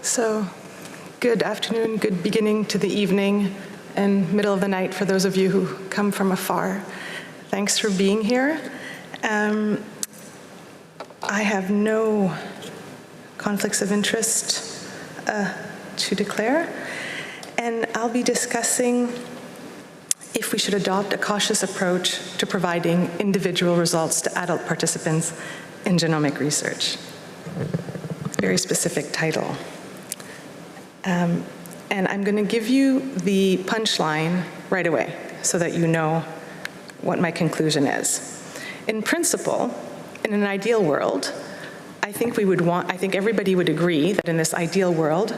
So, good afternoon, good beginning to the evening, and middle of the night for those of you who come from afar. Thanks for being here. I have no conflicts of interest to declare, and I'll be discussing if we should adopt a cautious approach to providing individual results to adult participants in genomic research. Very specific title. And I'm going to give you the punchline right away so that you know what my conclusion is. In principle, in an ideal world, I think everybody would agree that in this ideal world,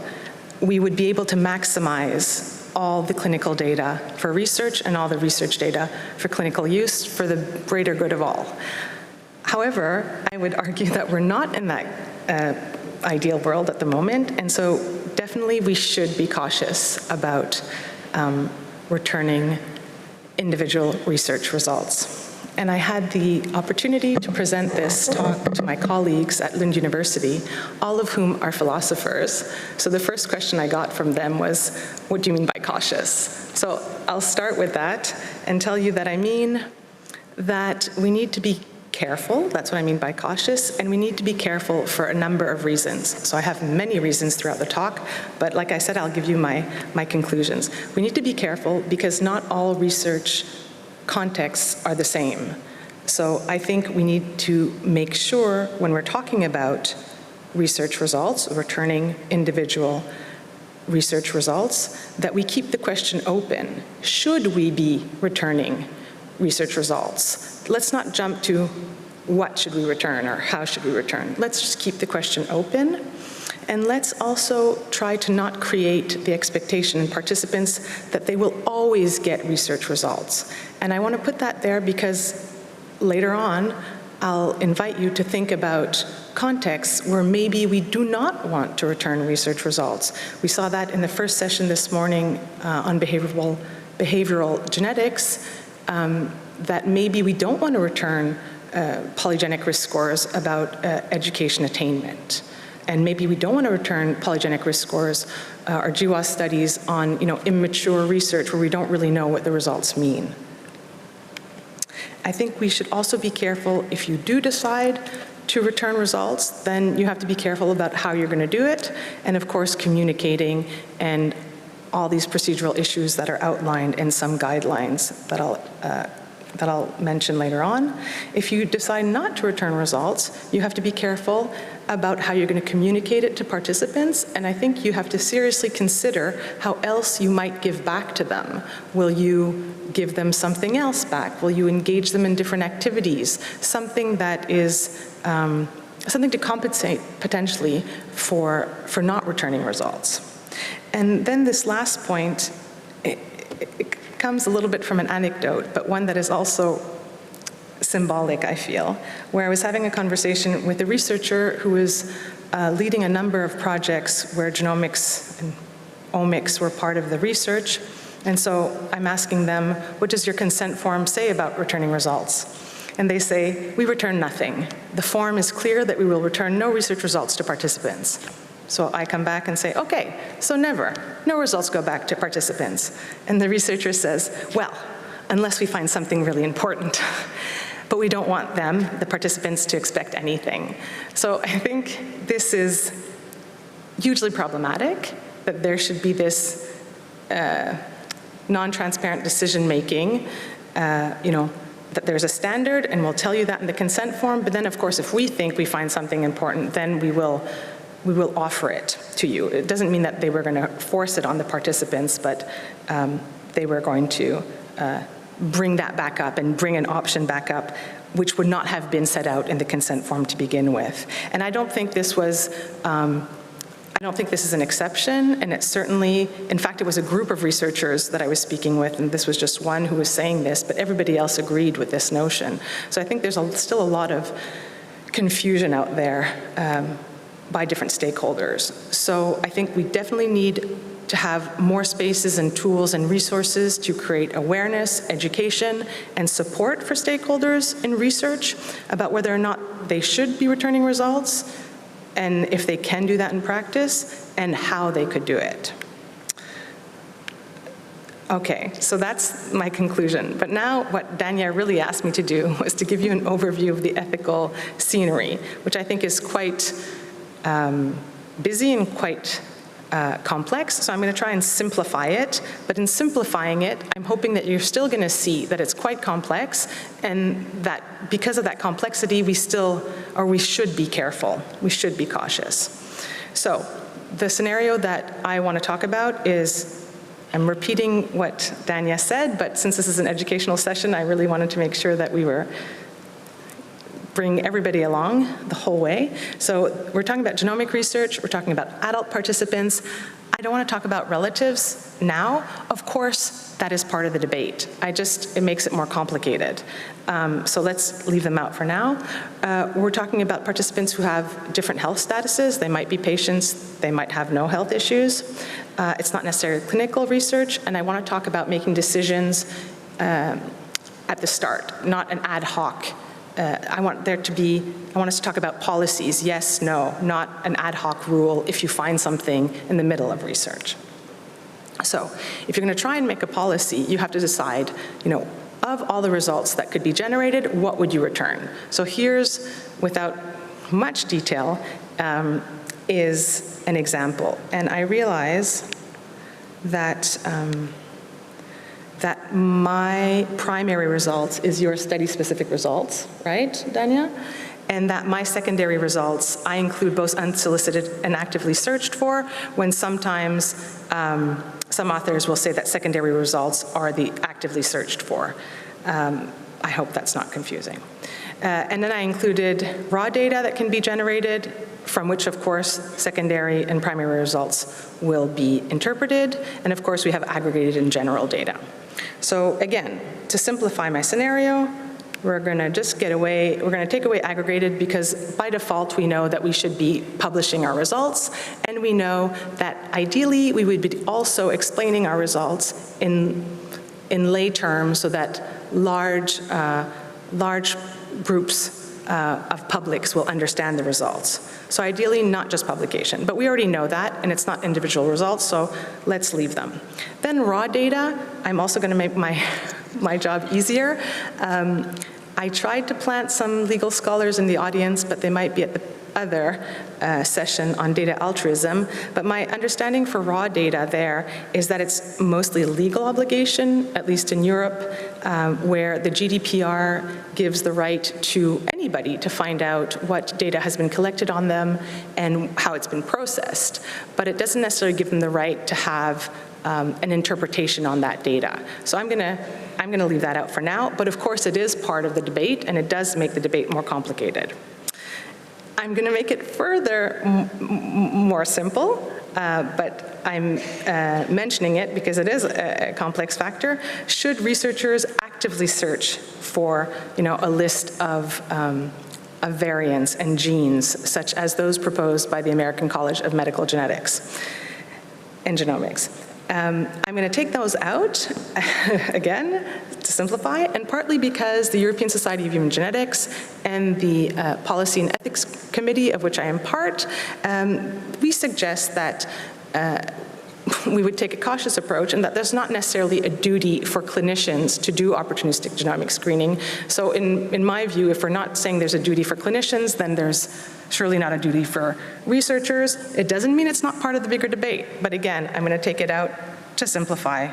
we would be able to maximize all the clinical data for research and all the research data for clinical use for the greater good of all. However, I would argue that we're not in that ideal world at the moment, and so definitely we should be cautious about returning individual research results. And I had the opportunity to present this talk to my colleagues at Lund University, all of whom are philosophers. So the first question I got from them was, what do you mean by cautious? So I'll start with that and tell you that I mean that we need to be careful, that's what I mean by cautious, and we need to be careful for a number of reasons. So I have many reasons throughout the talk, but like I said, I'll give you my conclusions. We need to be careful because not all research contexts are the same. So I think we need to make sure when we're talking about research results, returning individual research results, that we keep the question open. Should we be returning research results? Let's not jump to what should we return or how should we return. Let's just keep the question open. And let's also try to not create the expectation in participants that they will always get research results. And I want to put that there because later on, I'll invite you to think about contexts where maybe we do not want to return research results. We saw that in the first session this morning on behavioral genetics, that maybe we don't want to return polygenic risk scores about education attainment. And maybe we don't want to return polygenic risk scores or GWAS studies on immature research where we don't really know what the results mean. I think we should also be careful if you do decide to return results, then you have to be careful about how you're going to do it, and of course communicating and all these procedural issues that are outlined in some guidelines that I'll mention later on. If you decide not to return results, you have to be careful about how you're going to communicate it to participants, and I think you have to seriously consider how else you might give back to them. Will you give them something else back? Will you engage them in different activities? Something that is something to compensate potentially for not returning results. And then this last point, it comes a little bit from an anecdote, but one that is also symbolic, I feel, where I was having a conversation with a researcher who was leading a number of projects where genomics and omics were part of the research. And so I'm asking them, what does your consent form say about returning results? And they say, we return nothing. The form is clear that we will return no research results to participants. So I come back and say, okay, so never, no results go back to participants. And the researcher says, well, unless we find something really important. But we don't want them, the participants, to expect anything. So I think this is hugely problematic, that there should be this non-transparent decision-making, that there's a standard, and we'll tell you that in the consent form, but then of course if we think we find something important, then we will offer it to you. It doesn't mean that they were going to force it on the participants, but they were going to bring that back up and bring an option back up, which would not have been set out in the consent form to begin with. And I don't think this was, I don't think this is an exception, and it certainly, in fact, it was a group of researchers that I was speaking with, and this was just one who was saying this, but everybody else agreed with this notion. So I think there's still a lot of confusion out there by different stakeholders. So I think we definitely need to have more spaces and tools and resources to create awareness, education, and support for stakeholders in research about whether or not they should be returning results. and if they can do that in practice, and how they could do it. Okay, so that's my conclusion. But now what Dania really asked me to do was to give you an overview of the ethical scenery, which I think is quite busy and quite complex, so I'm going to try and simplify it. But in simplifying it, I'm hoping that you're still going to see that it's quite complex, and that because of that complexity, we should be careful. We should be cautious. So the scenario that I want to talk about is, I'm repeating what Dania said, but since this is an educational session, I really wanted to make sure that we bring everybody along the whole way. So we're talking about genomic research, we're talking about adult participants. I don't want to talk about relatives now. Of course, that is part of the debate. It makes it more complicated. So let's leave them out for now. We're talking about participants who have different health statuses. They might be patients, they might have no health issues. It's not necessarily clinical research, and I want to talk about making decisions at the start, not an ad hoc. I want us to talk about policies, yes, no, not an ad hoc rule if you find something in the middle of research. So if you're going to try and make a policy, you have to decide, of all the results that could be generated, what would you return? So here's, without much detail, is an example. And I realize that that my primary results is your study-specific results, right, Dania? And that my secondary results, I include both unsolicited and actively searched for, when sometimes some authors will say that secondary results are the actively searched for. I hope that's not confusing. And then I included raw data that can be generated, from which, of course, secondary and primary results will be interpreted. And of course, we have aggregated and general data. So again, to simplify my scenario, we're going to take away aggregated, because by default we know that we should be publishing our results, and we know that ideally we would be also explaining our results in lay terms so that large groups of publics will understand the results. So ideally not just publication, but we already know that, and it's not individual results, so let's leave them. Then raw data, I'm also going to make my job easier. I tried to plant some legal scholars in the audience, but they might be at the other session on data altruism. But my understanding for raw data there is that it's mostly a legal obligation, at least in Europe, where the GDPR gives the right to anybody to find out what data has been collected on them and how it's been processed. But it doesn't necessarily give them the right to have an interpretation on that data. So I'm gonna leave that out for now, but of course it is part of the debate, and it does make the debate more complicated. I'm going to make it further more simple, but I'm mentioning it because it is a complex factor. Should researchers actively search for, a list of variants and genes, such as those proposed by the American College of Medical Genetics and Genomics? I'm going to take those out, again, to simplify, and partly because the European Society of Human Genetics and the Policy and Ethics Committee, of which I am part, we suggest that we would take a cautious approach, and that there's not necessarily a duty for clinicians to do opportunistic genomic screening. So in my view, if we're not saying there's a duty for clinicians, then there's surely not a duty for researchers. It doesn't mean it's not part of the bigger debate, but again, I'm going to take it out to simplify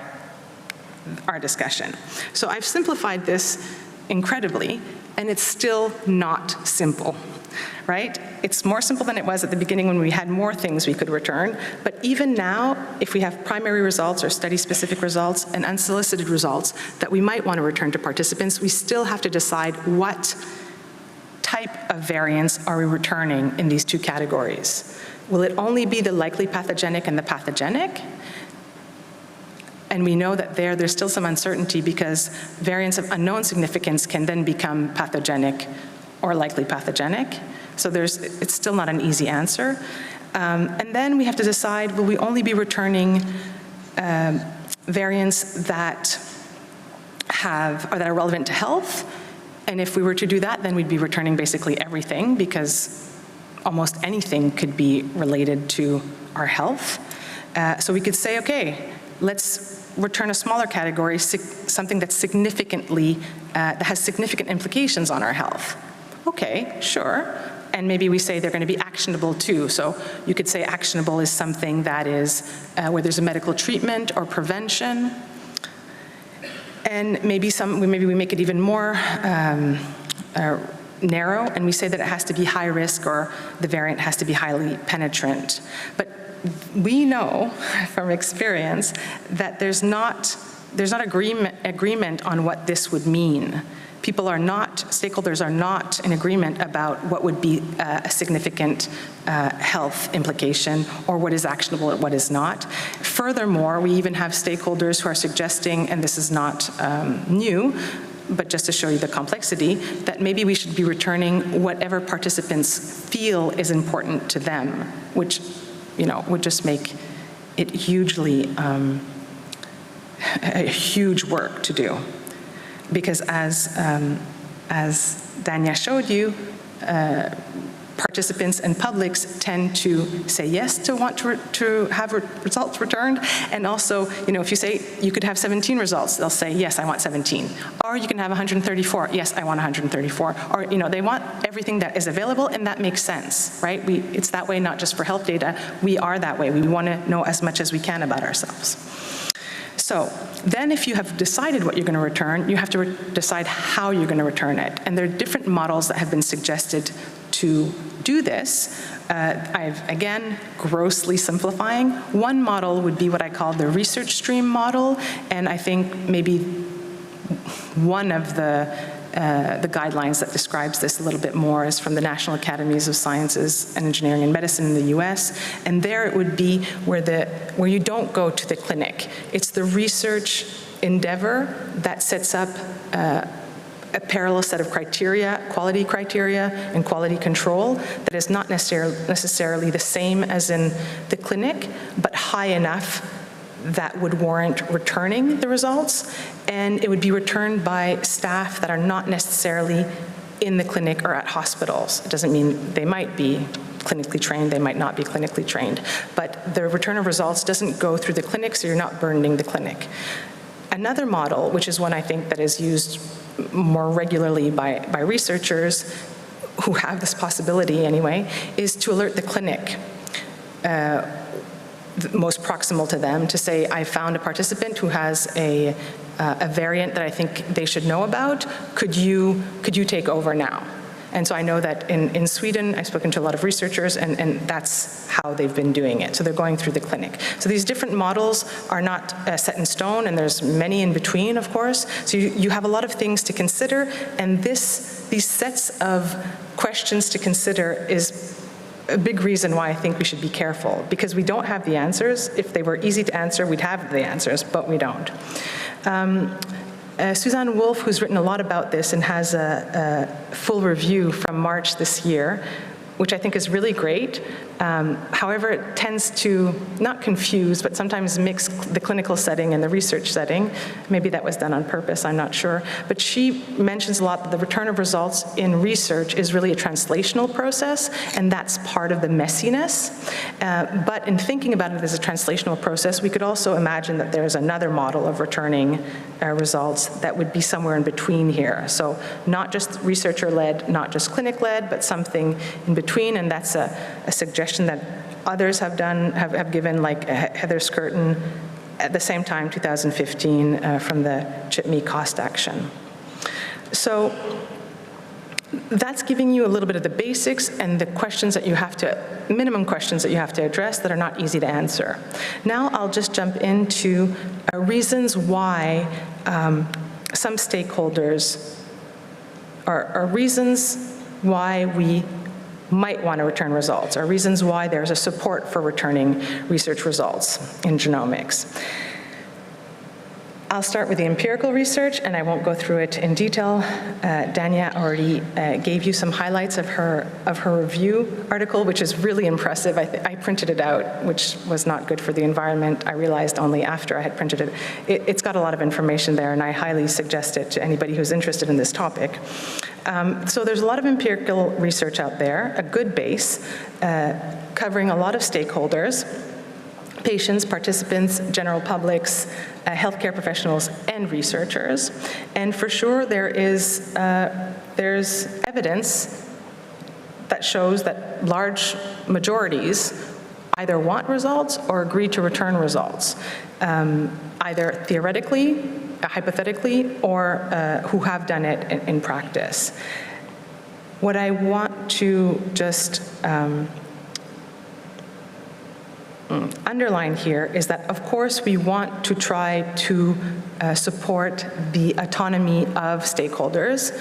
our discussion. So I've simplified this incredibly, and it's still not simple, right? It's more simple than it was at the beginning when we had more things we could return, but even now, if we have primary results or study-specific results and unsolicited results that we might want to return to participants, we still have to decide what type of variants are we returning in these two categories. Will it only be the likely pathogenic and the pathogenic? And we know that there's still some uncertainty, because variants of unknown significance can then become pathogenic or likely pathogenic. So it's still not an easy answer. And then we have to decide, will we only be returning variants that are relevant to health? And if we were to do that, then we'd be returning basically everything, because almost anything could be related to our health. So we could say, okay, let's return a smaller category, something that's significantly, that has significant implications on our health. Okay, sure. And maybe we say they're going to be actionable too. So you could say actionable is something that is where there's a medical treatment or prevention. And maybe we make it even more narrow, and we say that it has to be high risk or the variant has to be highly penetrant. But we know from experience that there's not agreement on what this would mean. Stakeholders are not in agreement about what would be a significant health implication or what is actionable and what is not. Furthermore, we even have stakeholders who are suggesting, and this is not new, but just to show you the complexity, that maybe we should be returning whatever participants feel is important to them, which, would just make it hugely, a huge work to do. Because as Dania showed you, participants and publics tend to say yes to want to have results returned, and also, if you say you could have 17 results, they'll say, yes, I want 17. Or you can have 134, yes, I want 134. Or, they want everything that is available, and that makes sense, right? It's that way not just for health data, we are that way. We want to know as much as we can about ourselves. So then if you have decided what you're going to return, you have to decide how you're going to return it. And there are different models that have been suggested to do this. Again, grossly simplifying. One model would be what I call the research stream model, and I think maybe one of the guidelines that describes this a little bit more is from the National Academies of Sciences and Engineering and Medicine in the US, and there it would be where you don't go to the clinic. It's the research endeavor that sets up a parallel set of criteria, quality criteria and quality control that is not necessarily the same as in the clinic, but high enough that would warrant returning the results, and it would be returned by staff that are not necessarily in the clinic or at hospitals. It doesn't mean they might be clinically trained, they might not be clinically trained, but the return of results doesn't go through the clinic, so you're not burdening the clinic. Another model, which is one I think that is used more regularly by researchers who have this possibility anyway, is to alert the clinic most proximal to them, to say, I found a participant who has a variant that I think they should know about. Could you take over now? And so I know that in Sweden, I've spoken to a lot of researchers, and that's how they've been doing it. So they're going through the clinic. So these different models are not set in stone, and there's many in between, of course. So you have a lot of things to consider, and these sets of questions to consider is a big reason why I think we should be careful, because we don't have the answers. If they were easy to answer, we'd have the answers, but we don't. Suzanne Wolf, who's written a lot about this and has a full review from March this year, which I think is really great. However, it tends to not confuse, but sometimes mix the clinical setting and the research setting. Maybe that was done on purpose, I'm not sure. But she mentions a lot that the return of results in research is really a translational process, and that's part of the messiness. But in thinking about it as a translational process, we could also imagine that there's another model of returning results that would be somewhere in between here. So not just researcher-led, not just clinic-led, but something in between, and that's a suggestion that others have given, like Heather Skirton at the same time, 2015, from the CHIPME cost action. So that's giving you a little bit of the basics and the questions that you have to, minimum questions that you have to address that are not easy to answer. Now I'll just jump into reasons why some stakeholders, or reasons why we might want to return results, or reasons why there's a support for returning research results in genomics. I'll start with the empirical research, and I won't go through it in detail. Dania already gave you some highlights of her review article, which is really impressive. I printed it out, which was not good for the environment. I realized only after I had printed it. It's got a lot of information there, and I highly suggest it to anybody who's interested in this topic. So there's a lot of empirical research out there, a good base, covering a lot of stakeholders, patients, participants, general publics, healthcare professionals, and researchers. And for sure, there's evidence that shows that large majorities either want results or agree to return results, either theoretically, hypothetically, or who have done it in practice. What I want to just underline here is that, of course, we want to try to support the autonomy of stakeholders,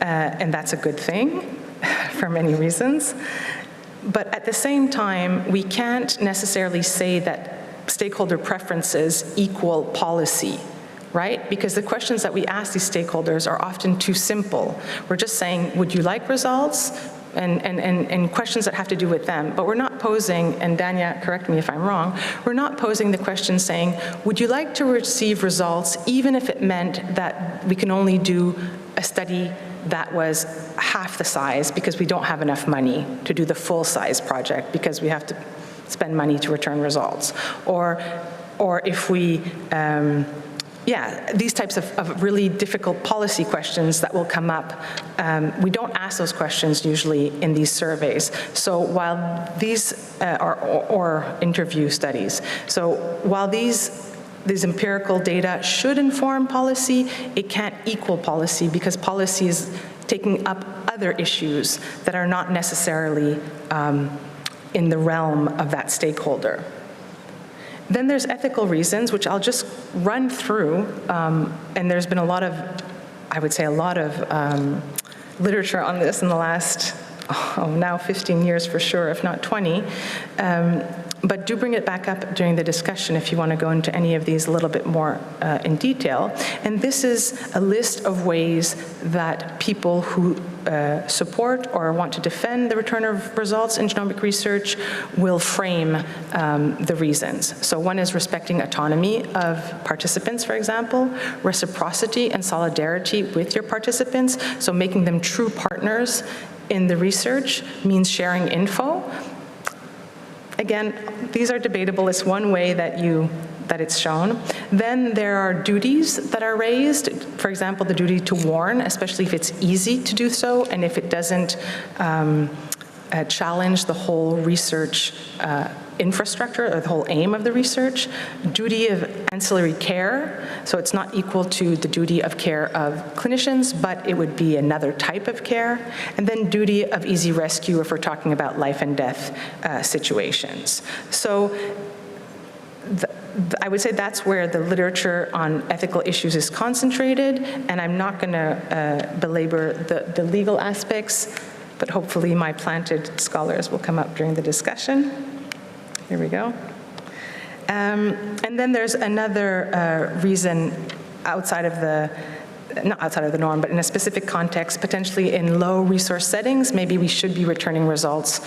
and that's a good thing for many reasons. But at the same time, we can't necessarily say that stakeholder preferences equal policy, right? Because the questions that we ask these stakeholders are often too simple. We're just saying, would you like results? And questions that have to do with them. But we're not posing, and Dania, correct me if I'm wrong, we're not posing the question saying, would you like to receive results even if it meant that we can only do a study that was half the size because we don't have enough money to do the full size project because we have to spend money to return results? Or if we, these types of really difficult policy questions that will come up, we don't ask those questions usually in these surveys. So while these or interview studies. So while these empirical data should inform policy, it can't equal policy because policy is taking up other issues that are not necessarily in the realm of that stakeholder. Then there's ethical reasons, which I'll just run through, and there's been a lot of, I would say a lot of literature on this in the last, now 15 years for sure, if not 20. But do bring it back up during the discussion if you want to go into any of these a little bit more in detail. And this is a list of ways that people who support or want to defend the return of results in genomic research will frame the reasons. So one is respecting autonomy of participants, for example, reciprocity and solidarity with your participants, so making them true partners in the research means sharing info. Again, these are debatable. It's one way that it's shown. Then there are duties that are raised. For example, the duty to warn, especially if it's easy to do so and if it doesn't challenge the whole research infrastructure or the whole aim of the research. Duty of ancillary care, so it's not equal to the duty of care of clinicians, but it would be another type of care. And then duty of easy rescue if we're talking about life and death situations. So I would say that's where the literature on ethical issues is concentrated, and I'm not going to belabor the legal aspects, but hopefully my planted scholars will come up during the discussion. Here we go. And then there's another reason outside of the, not outside of the norm, but in a specific context, potentially in low resource settings, maybe we should be returning results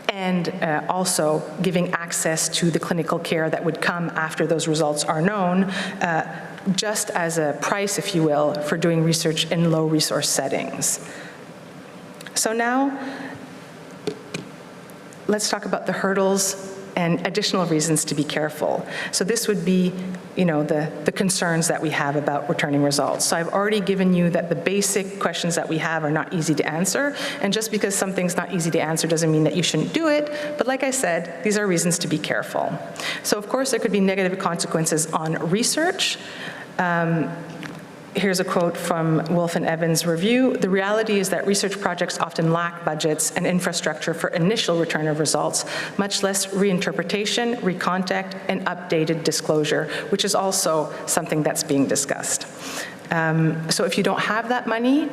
and also giving access to the clinical care that would come after those results are known, just as a price, if you will, for doing research in low resource settings. So now, let's talk about the hurdles and additional reasons to be careful. So this would be, the concerns that we have about returning results. So I've already given you that the basic questions that we have are not easy to answer, and just because something's not easy to answer doesn't mean that you shouldn't do it, but like I said, these are reasons to be careful. So of course there could be negative consequences on research. Here's a quote from Wolf and Evans' review. The reality is that research projects often lack budgets and infrastructure for initial return of results, much less reinterpretation, recontact, and updated disclosure, which is also something that's being discussed. So if you don't have that money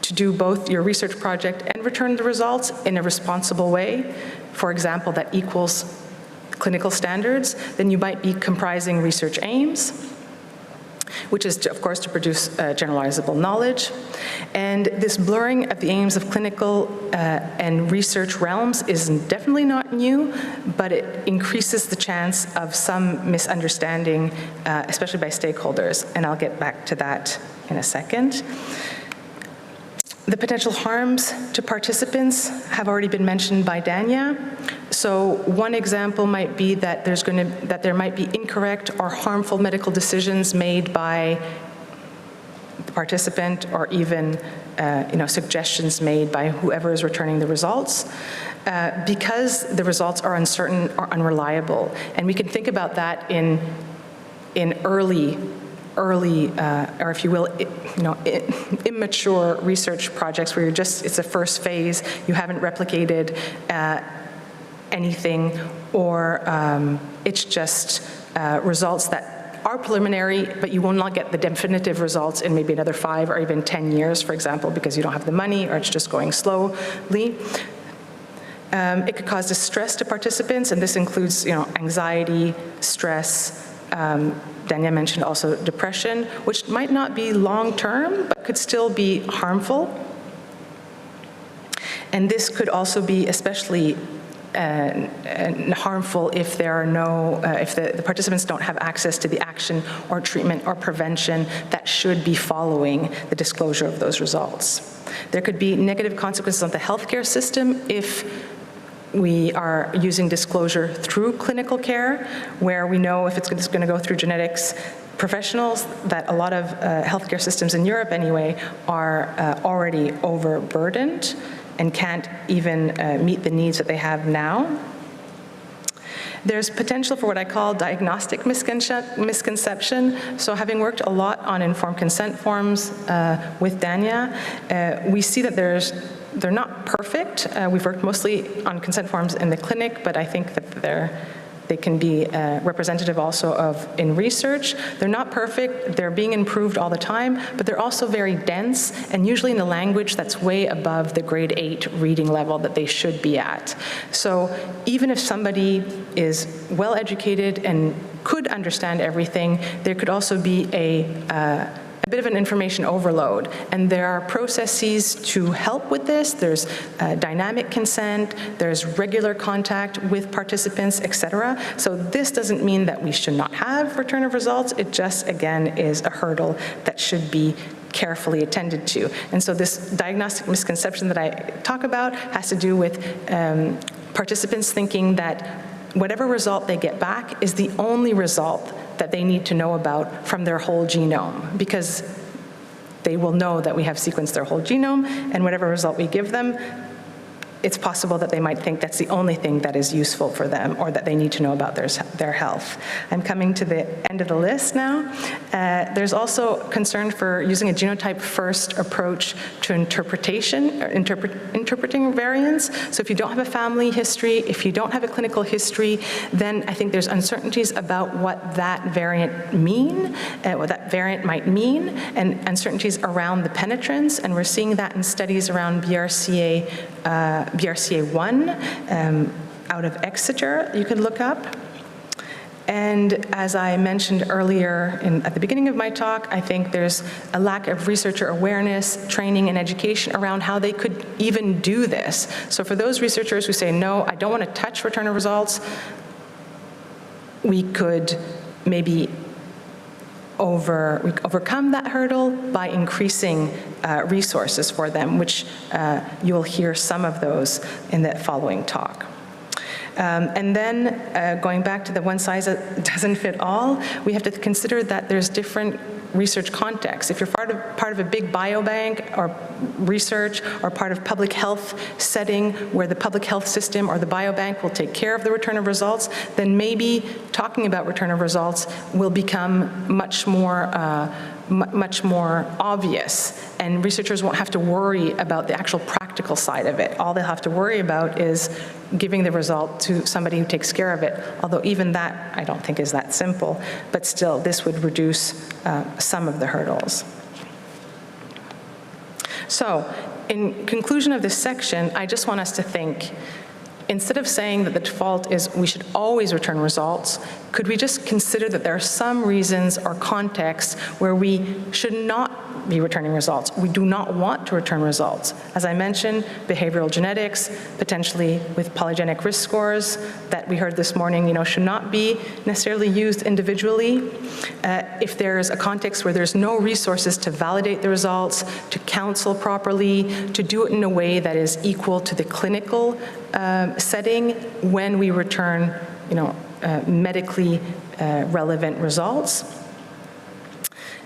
to do both your research project and return the results in a responsible way, for example, that equals clinical standards, then you might be comprising research aims, which is, of course, to produce generalizable knowledge. And this blurring of the aims of clinical and research realms is definitely not new, but it increases the chance of some misunderstanding, especially by stakeholders. And I'll get back to that in a second. The potential harms to participants have already been mentioned by Dania. So one example might be that there might be incorrect or harmful medical decisions made by the participant, or even suggestions made by whoever is returning the results, because the results are uncertain or unreliable. And we can think about that in early, or if you will, immature research projects where it's a first phase, you haven't replicated anything, or it's just results that are preliminary, but you will not get the definitive results in maybe another 5 or even 10 years, for example, because you don't have the money, or it's just going slowly. It could cause distress to participants, and this includes, anxiety, stress. Dania mentioned also depression, which might not be long-term, but could still be harmful. And this could also be especially harmful if there are if the participants don't have access to the action or treatment or prevention that should be following the disclosure of those results. There could be negative consequences on the healthcare system if we are using disclosure through clinical care, where we know if it's going to go through genetics professionals, that a lot of healthcare systems in Europe anyway are already overburdened and can't even meet the needs that they have now. There's potential for what I call diagnostic misconception. So having worked a lot on informed consent forms with Dania, we see that they're not perfect. We've worked mostly on consent forms in the clinic, but I think that they can be representative also in research. They're not perfect, they're being improved all the time, but they're also very dense, and usually in a language that's way above the grade 8 reading level that they should be at. So even if somebody is well educated and could understand everything, there could also be a bit of an information overload. And there are processes to help with this. There's dynamic consent, there's regular contact with participants, etc. So this doesn't mean that we should not have return of results. It just, again, is a hurdle that should be carefully attended to. And so this diagnostic misconception that I talk about has to do with participants thinking that whatever result they get back is the only result that they need to know about from their whole genome, because they will know that we have sequenced their whole genome, and whatever result we give them, it's possible that they might think that's the only thing that is useful for them or that they need to know about their health. I'm coming to the end of the list now. There's also concern for using a genotype-first approach to interpretation, or interpreting variants. So if you don't have a family history, if you don't have a clinical history, then I think there's uncertainties about what that variant what that variant might mean, and uncertainties around the penetrance, and we're seeing that in studies around BRCA1 out of Exeter, you could look up. And as I mentioned earlier at the beginning of my talk, I think there's a lack of researcher awareness, training, and education around how they could even do this. So for those researchers who say, no, I don't want to touch return of results, we could maybe overcome that hurdle by increasing resources for them, which you'll hear some of those in the following talk. And then going back to the one size doesn't fit all, we have to consider that there's different research contexts. If you're part of a big biobank or research, or part of public health setting where the public health system or the biobank will take care of the return of results, then maybe talking about return of results will become much more obvious, and researchers won't have to worry about the actual practical side of it. All they'll have to worry about is giving the result to somebody who takes care of it, although even that I don't think is that simple, but still this would reduce some of the hurdles. So in conclusion of this section, I just want us to think, instead of saying that the default is we should always return results, Could we just consider that there are some reasons or contexts where we should not be returning results? We do not want to return results. As I mentioned, behavioral genetics, potentially with polygenic risk scores that we heard this morning, should not be necessarily used individually. If there's a context where there's no resources to validate the results, to counsel properly, to do it in a way that is equal to the clinical setting when we return, medically relevant results.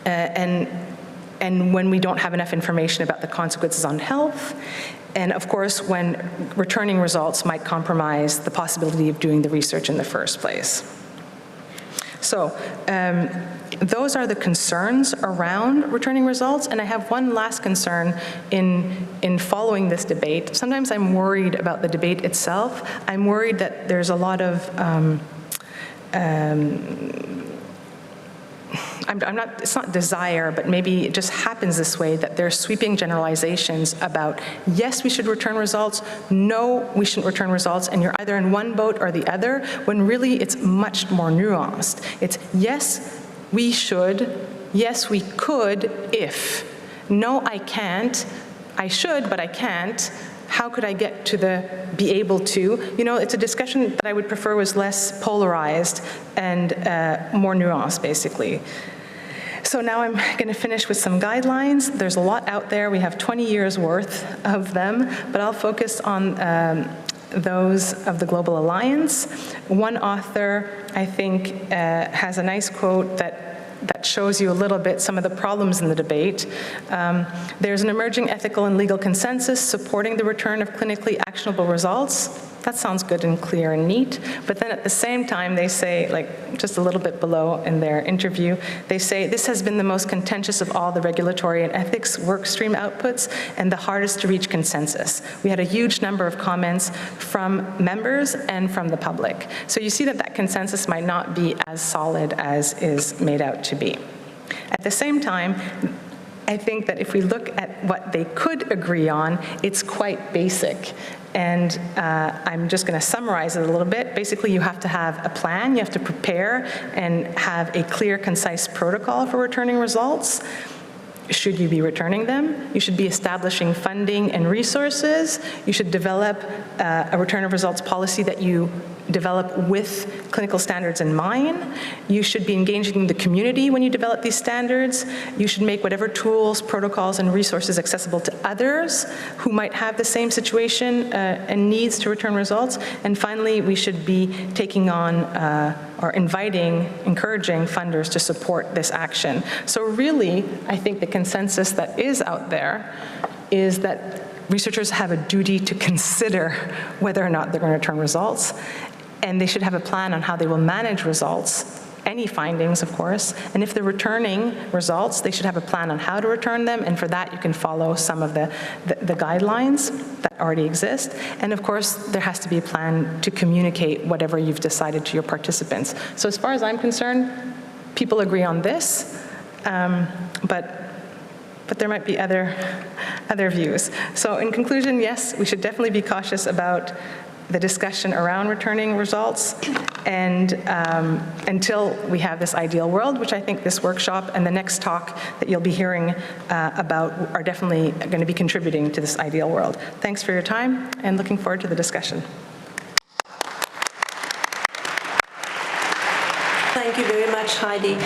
And when we don't have enough information about the consequences on health, and of course, when returning results might compromise the possibility of doing the research in the first place. So those are the concerns around returning results, and I have one last concern in following this debate. Sometimes I'm worried about the debate itself. I'm worried that there's a lot of it's not desire, but maybe it just happens this way, that there's sweeping generalizations about, yes, we should return results, no, we shouldn't return results, and you're either in one boat or the other, when really it's much more nuanced. It's, yes, we should, yes, we could, if. No, I can't. I should, but I can't. How could I get to the be able to? It's a discussion that I would prefer was less polarized and more nuanced, basically. So now I'm going to finish with some guidelines. There's a lot out there. We have 20 years worth of them, but I'll focus on those of the Global Alliance. One author, I think, has a nice quote that shows you a little bit some of the problems in the debate. There's an emerging ethical and legal consensus supporting the return of clinically actionable results. That sounds good and clear and neat, but then at the same time they say, like just a little bit below in their interview, they say, this has been the most contentious of all the regulatory and ethics workstream outputs and the hardest to reach consensus. We had a huge number of comments from members and from the public. So you see that consensus might not be as solid as is made out to be. At the same time, I think that if we look at what they could agree on, it's quite basic. And I'm just going to summarize it a little bit. Basically, you have to have a plan, you have to prepare and have a clear, concise protocol for returning results. Should you be returning them? You should be establishing funding and resources. You should develop a return of results policy that you develop with clinical standards in mind. You should be engaging the community when you develop these standards. You should make whatever tools, protocols, and resources accessible to others who might have the same situation and needs to return results. And finally, we should be taking on or encouraging funders to support this action. So really, I think the consensus that is out there is that researchers have a duty to consider whether or not they're going to return results, and they should have a plan on how they will manage results, any findings, of course, and if they're returning results, they should have a plan on how to return them, and for that you can follow some of the guidelines that already exist, and of course there has to be a plan to communicate whatever you've decided to your participants. So as far as I'm concerned, people agree on this, but there might be other views. So in conclusion, yes, we should definitely be cautious about the discussion around returning results, and until we have this ideal world, which I think this workshop and the next talk that you'll be hearing about are definitely going to be contributing to this ideal world. Thanks for your time, and looking forward to the discussion. Thank you very much, Heidi.